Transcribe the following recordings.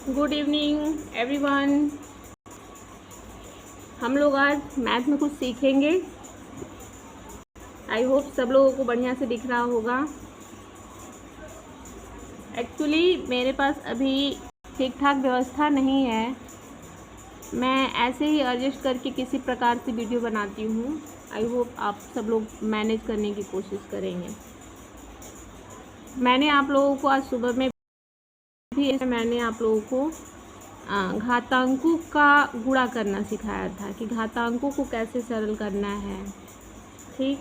Good evening everyone. हम लोग आज मैथ में कुछ सीखेंगे। आई होप सब लोगों को बढ़िया से दिख रहा होगा। एक्चुअली मेरे पास अभी ठीक ठाक व्यवस्था नहीं है, मैं ऐसे ही एडजस्ट करके किसी प्रकार से वीडियो बनाती हूँ। आई होप आप सब लोग मैनेज करने की कोशिश करेंगे। मैंने आप लोगों को आज सुबह में मैंने आप लोगों को घातांकों का गुणा करना सिखाया था कि घातांकों को कैसे सरल करना है। ठीक,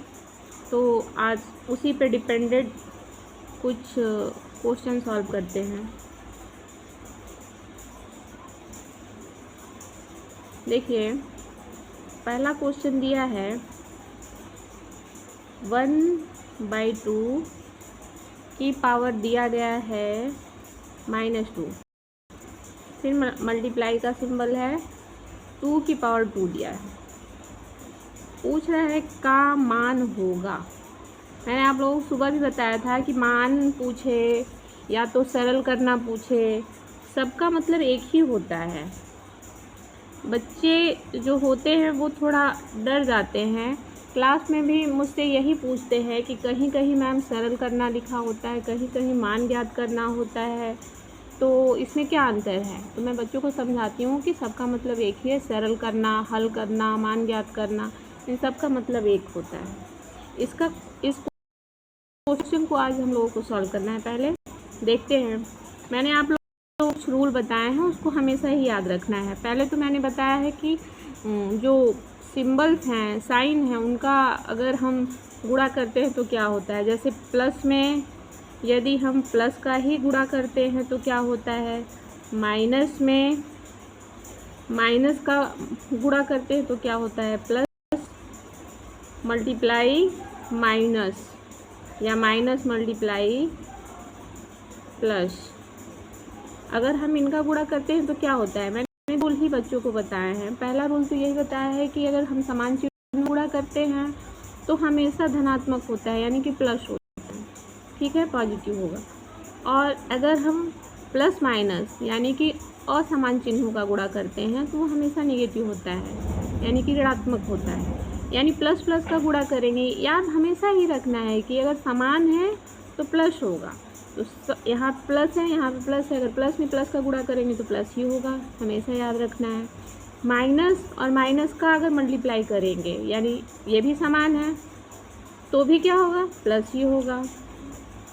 तो आज उसी पे डिपेंडेड कुछ क्वेश्चन सॉल्व करते हैं। देखिए, पहला क्वेश्चन दिया है 1/2 की पावर दिया गया है -2, फिर मल्टीप्लाई का सिंबल है 2 की पावर 2 दिया है। पूछ रहा है का मान होगा। मैंने आप लोगों को सुबह भी बताया था कि मान पूछे या तो सरल करना पूछे, सबका मतलब एक ही होता है। बच्चे जो होते हैं वो थोड़ा डर जाते हैं। क्लास में भी मुझसे यही पूछते हैं कि कहीं कहीं मैम सरल करना लिखा होता है, कहीं कहीं मान ज्ञात करना होता है, तो इसमें क्या अंतर है। तो मैं बच्चों को समझाती हूँ कि सबका मतलब एक ही है। सरल करना, हल करना, मान ज्ञात करना, इन सब का मतलब एक होता है। इस क्वेश्चन को आज हम लोगों को सॉल्व करना है। पहले देखते हैं। मैंने आप लोगों को कुछ रूल बताए हैं, उसको हमेशा ही याद रखना है। पहले तो मैंने बताया है कि जो सिंबल्स हैं, साइन हैं, उनका अगर हम गुणा करते हैं तो क्या होता है। जैसे प्लस में यदि हम प्लस का ही गुणा करते हैं तो क्या होता है। माइनस में माइनस का गुणा करते हैं तो क्या होता है। प्लस मल्टीप्लाई माइनस या माइनस मल्टीप्लाई प्लस। अगर हम इनका गुणा करते हैं तो क्या होता है। मैंने रूल ही बच्चों को बताया है। पहला रूल तो यही बताया है कि अगर हम समान चिन्ह गुणा करते हैं तो हमेशा धनात्मक होता है, यानी कि प्लस होता है। ठीक है, पॉजिटिव होगा। और अगर हम प्लस माइनस यानी कि असमान चिन्हों का गुणा करते हैं तो वो हमेशा नेगेटिव होता है, यानी कि ऋणात्मक होता है। यानी प्लस प्लस का गुणा करेंगे, याद हमेशा ही रखना है कि अगर समान है तो प्लस होगा। तो यहाँ प्लस है, यहाँ पे प्लस है, अगर प्लस में प्लस का गुणा करेंगे तो प्लस ही होगा, हमेशा याद रखना है। माइनस और माइनस का अगर मल्टीप्लाई करेंगे, यानी ये भी समान है तो भी क्या होगा, प्लस ही होगा।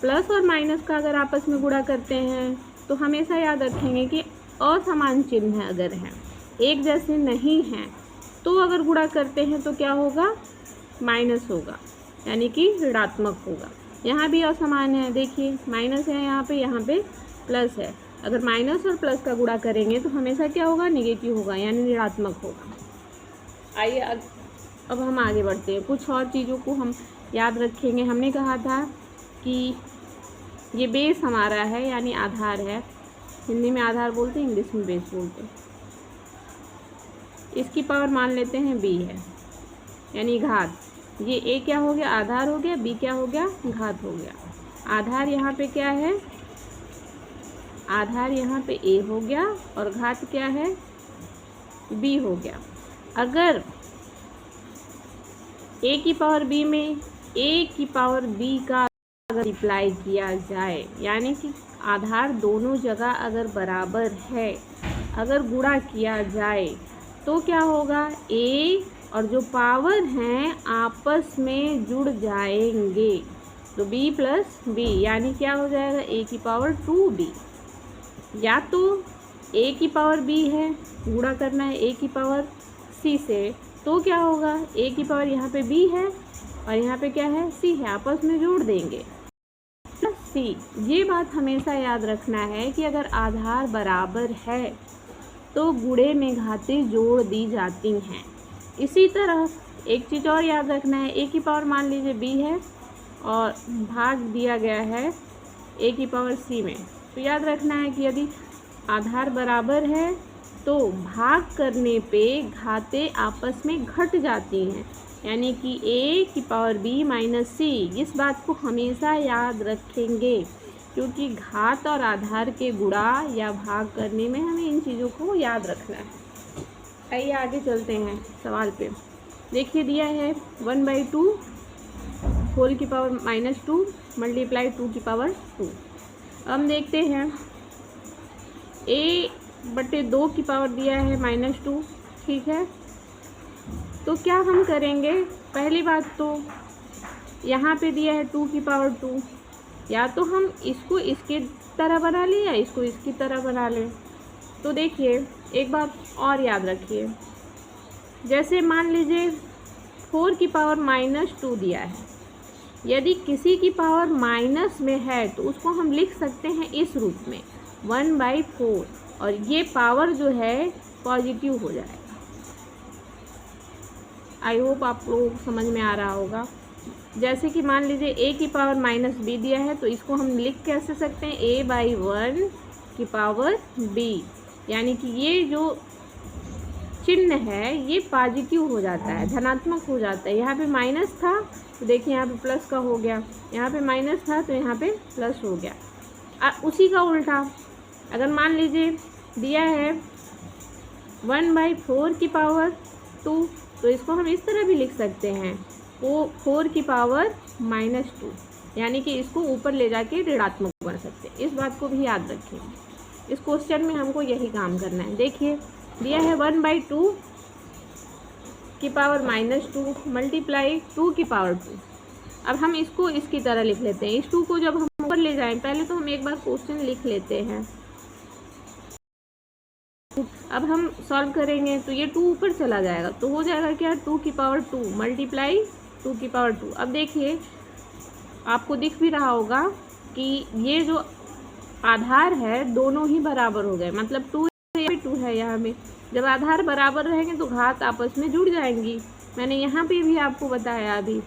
प्लस और माइनस का अगर आपस में गुणा करते हैं तो हमेशा याद रखेंगे कि असमान चिन्ह अगर हैं, एक जैसे नहीं हैं, तो अगर गुणा करते हैं तो क्या होगा, माइनस होगा, यानी कि ऋणात्मक होगा। यहाँ भी असमान है, देखिए माइनस है यहाँ पे प्लस है। अगर माइनस और प्लस का गुणा करेंगे तो हमेशा क्या होगा, नेगेटिव होगा, यानी ऋणात्मक होगा। आइए अब हम आगे बढ़ते हैं। कुछ और चीज़ों को हम याद रखेंगे। हमने कहा था कि ये बेस हमारा है, यानी आधार है। हिंदी में आधार बोलते हैं, इंग्लिश में बेस बोलते हैं। इसकी पावर मान लेते हैं b है, यानी घात। ये a क्या हो गया, आधार हो गया, b क्या हो गया, घात हो गया। आधार यहाँ पे क्या है, आधार यहाँ पे a हो गया और घात क्या है, b हो गया। अगर a की पावर b में a की पावर b का मल्टीप्लाई किया जाए, यानी कि आधार दोनों जगह अगर बराबर है, अगर गुणा किया जाए तो क्या होगा, a और जो पावर हैं आपस में जुड़ जाएंगे, तो b प्लस b, यानी क्या हो जाएगा, a की पावर 2b। या तो a की पावर b है, गुणा करना है a की पावर c से, तो क्या होगा, a की पावर यहाँ पे b है और यहाँ पे क्या है, c है, आपस में जोड़ देंगे c। ये बात हमेशा याद रखना है कि अगर आधार बराबर है तो गुणे में घातें जोड़ दी जाती हैं। इसी तरह एक चीज़ और याद रखना है, a की पावर मान लीजिए b है और भाग दिया गया है a की पावर c में, तो याद रखना है कि यदि आधार बराबर है तो भाग करने पे घातें आपस में घट जाती हैं, यानी कि a की पावर b माइनस c। इस बात को हमेशा याद रखेंगे क्योंकि घात और आधार के गुणा या भाग करने में हमें इन चीज़ों को याद रखना है। आइए आगे चलते हैं सवाल पे। देखिए दिया है 1/2 होल की पावर -2 मल्टीप्लाई 2 की पावर 2। हम देखते हैं a/2 की पावर दिया है -2, ठीक है। तो क्या हम करेंगे, पहली बात तो यहाँ पे दिया है 2 की पावर 2, या तो हम इसको इसके तरह बना लें या इसको इसकी तरह बना लें। तो देखिए एक बात और याद रखिए, जैसे मान लीजिए 4 की पावर -2 दिया है, यदि किसी की पावर माइनस में है तो उसको हम लिख सकते हैं इस रूप में 1/4, और ये पावर जो है पॉजिटिव हो जाएगा। आई होप आप लोगों को समझ में आ रहा होगा। जैसे कि मान लीजिए a की पावर -b दिया है, तो इसको हम लिख कैसे सकते हैं a/1 की पावर b, यानी कि ये जो चिन्ह है ये पॉजिटिव हो जाता है, धनात्मक हो जाता है। यहाँ पे माइनस था तो देखिए यहाँ पे प्लस का हो गया, यहाँ पे माइनस था तो यहाँ पे प्लस हो गया। उसी का उल्टा अगर मान लीजिए दिया है 1/4 की पावर 2, तो इसको हम इस तरह भी लिख सकते हैं, वो 4 की पावर -2, यानी कि इसको ऊपर ले जाके ऋणात्मक बना सकते हैं। इस बात को भी याद रखें, इस क्वेश्चन में हमको यही काम करना है। देखिए दिया है 1/2 की पावर -2 मल्टीप्लाई 2 की पावर 2। अब हम इसको इसकी तरह लिख लेते हैं। इस 2 को जब हम ऊपर ले जाएं, पहले तो हम एक बार क्वेश्चन लिख लेते हैं। अब हम सॉल्व करेंगे तो ये 2 ऊपर चला जाएगा, तो हो जाएगा क्या 2 की पावर 2 मल्टीप्लाई 2 की पावर 2। अब देखिए आपको दिख भी रहा होगा कि ये जो आधार है दोनों ही बराबर हो गए, मतलब 2 है यहाँ में। जब आधार बराबर रहेंगे तो घात आपस में जुड़ जाएंगी। मैंने यहाँ पे भी आपको बताया अभी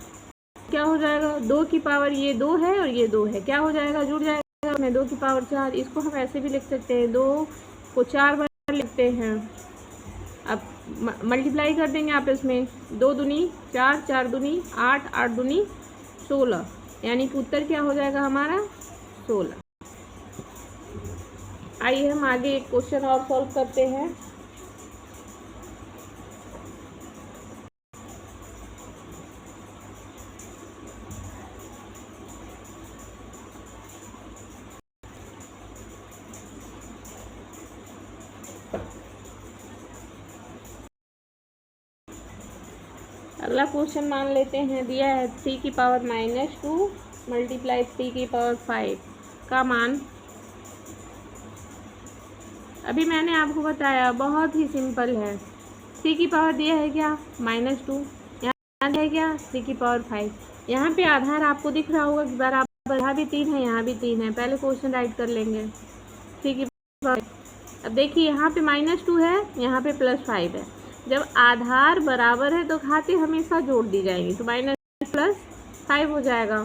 क्या हो जाएगा, 2 की पावर ये 2 है और ये 2 है, क्या हो जाएगा, जुड़ जाएगा में 2 की पावर 4। इसको हम ऐसे भी लिख सकते हैं, 2 को 4 बार लिखते हैं। अब मल्टीप्लाई कर देंगे आपस में, 2 दूनी 4, 4 दूनी 8, 8 दूनी 16, यानी कि उत्तर क्या हो जाएगा हमारा 16। आइए हम आगे एक क्वेश्चन और सॉल्व करते हैं। अगला क्वेश्चन मान लेते हैं, दिया है 3 की पावर -2 मल्टीप्लाई 3 की पावर 5 का मान। अभी मैंने आपको बताया बहुत ही सिंपल है। 3 की पावर दिया है क्या -2, यहाँ है क्या 3 की पावर 5। यहाँ पे आधार आपको दिख रहा होगा कि बराबर, यहाँ भी 3 है यहाँ भी 3 है। पहले क्वेश्चन राइट कर लेंगे 3 की पावर। अब देखिए यहाँ पे -2 है, यहाँ पे +5 है। जब आधार बराबर है तो घातें हमेशा जोड़ दी जाएंगी, तो -+5 हो जाएगा।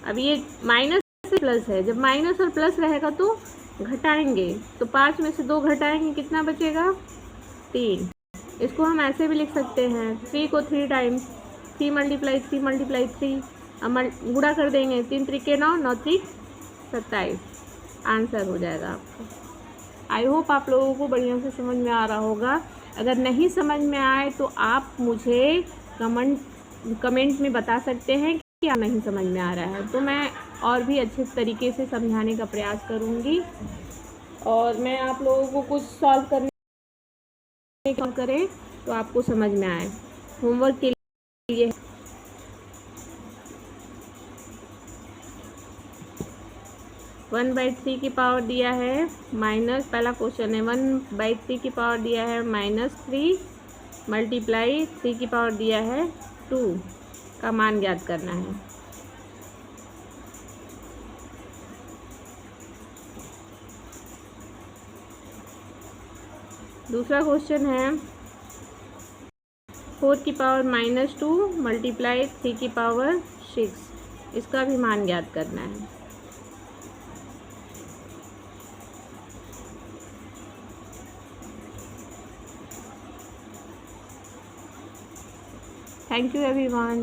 अब ये माइनस से प्लस है, जब माइनस और प्लस रहेगा तो घटाएंगे, तो 5 में से 2 घटाएंगे, कितना बचेगा 3। इसको हम ऐसे भी लिख सकते हैं, 3 को 3 टाइम्स 3 मल्टीप्लाई 3 मल्टीप्लाई 3, अब गुणा कर देंगे, 3 त्रिके 9, 9 त्रिक 27, आंसर हो जाएगा आपका। आई होप आप लोगों को बढ़िया से समझ में आ रहा होगा। अगर नहीं समझ में आए तो आप मुझे कमेंट में बता सकते हैं कि क्या नहीं समझ में आ रहा है, तो मैं और भी अच्छे तरीके से समझाने का प्रयास करूँगी, और मैं आप लोगों को कुछ सॉल्व करने करें तो आपको समझ में आए। होमवर्क के लिए 1/3 की पावर दिया है माइनस, पहला क्वेश्चन है 1/3 की पावर दिया है -3 मल्टीप्लाई 3 की पावर दिया है 2 का मान ज्ञात करना है। दूसरा क्वेश्चन है 4 की पावर -2 मल्टीप्लाई 3 की पावर 6, इसका भी मान ज्ञात करना है। Thank you everyone.